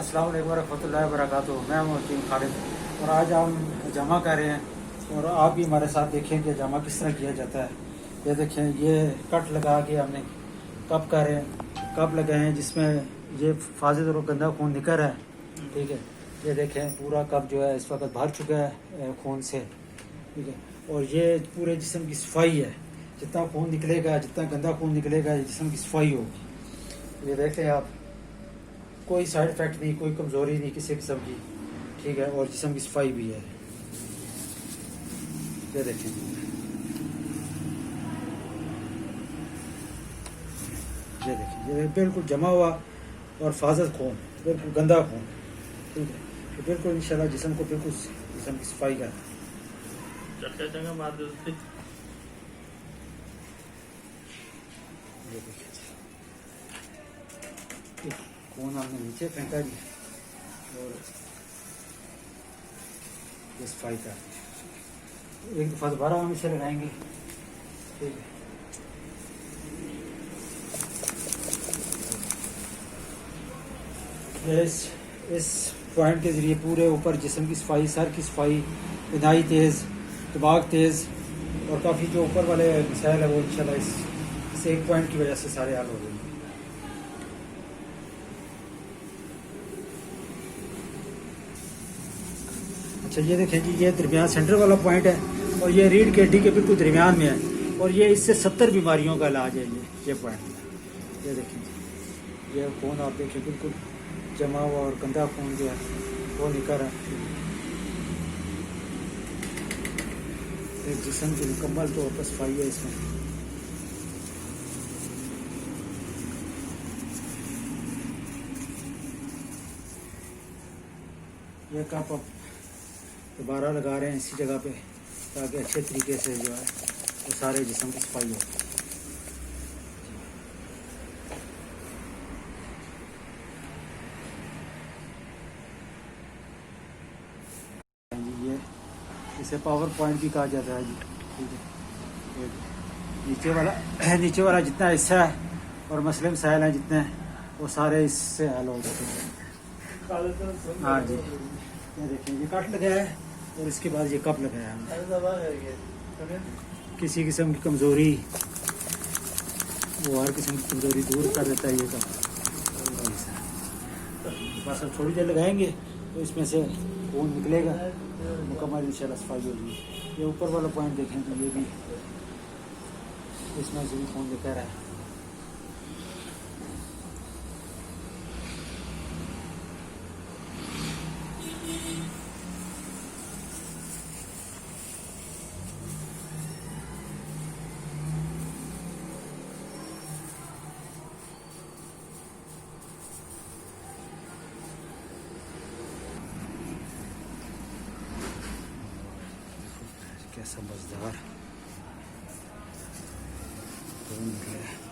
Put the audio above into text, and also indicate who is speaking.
Speaker 1: अस्सलाम वालेकुम रहमतुल्लाहि व बरकातुहू। मैं हूं हकीम खालिद और आज हम जमा कर रहे हैं और आप भी हमारे साथ देखें कि जमा किस तरह किया जाता है। ये देखें, ये कट लगा के हमने कप कर रहे हैं, कप लगाए हैं जिसमें ये फाजिल और गंदा खून निकल रहा है। ठीक है, ये देखें पूरा कप जो है इस वक्त भर चुका है खून से। ठीक है, और ये पूरे जिस्म की सफाई है। जितना खून निकलेगा, जितना गंदा खून निकलेगा, जिस्म की सफाई होगी। ये देखें आप, कोई साइड इफेक्ट नहीं, कोई कमज़ोरी नहीं किसी किस्म की। ठीक है, और जिस्म की सफाई भी है। ये देखें, ये देखें, ये बिल्कुल जमा हुआ और फाजल खून, बिल्कुल गंदा खून। ठीक है, तो बिल्कुल इंशाल्लाह जिस्म को बिल्कुल जिस्म की सफाई का। ये देखिए, खून हमने नीचे फेंका जी और ये सफाई का एक दफ़ा दोबारा हम इसे लगाएंगे। ठीक है, इस पॉइंट के ज़रिए पूरे ऊपर जिस्म की सफाई, सर की सफाई, इंतहाई तेज़, दिमाग तेज़ और काफ़ी जो ऊपर वाले मसाइल है वो इंशाल्लाह इस एक पॉइंट की वजह से सारे हल हो गए। अच्छा, ये देखें जी, ये दरमियान सेंटर वाला पॉइंट है और ये रीढ़ की हड्डी के बिल्कुल दरमियान में है और ये इससे 70 बीमारियों का इलाज है। ये पॉइंट, ये देखें, ये खून आप देखें बिल्कुल जमा हुआ और गंदा खून जो है वो निकल रहा है। एक जिस्म की मुकम्मल तौर पर सफाई है इसमें। यह कप अब दोबारा लगा रहे हैं इसी जगह पे ताकि अच्छे तरीके से जो है वो सारे जिस्म की सफाई हो। ये इसे पावर पॉइंट भी कहा जाता है जी। ठीक है, ये नीचे वाला जितना हिस्सा है और मसले मसाइल हैं जितने, वो सारे इससे हल हो जाते हैं। हाँ जी, ये देखिए, ये कट लगाया है और इसके बाद ये कप लगाया है। किसी किस्म की कमज़ोरी, वो हर किस्म की कमज़ोरी दूर कर देता है ये कप। बस अब थोड़ी देर लगाएंगे तो इसमें से खून निकलेगा, मुकम्मल इंशाल्लाह सफाई होगी। ये ऊपर वाला पॉइंट देखें तो ये भी, इसमें से भी खून निकल रहा है। क्या समझदार खून निकला है।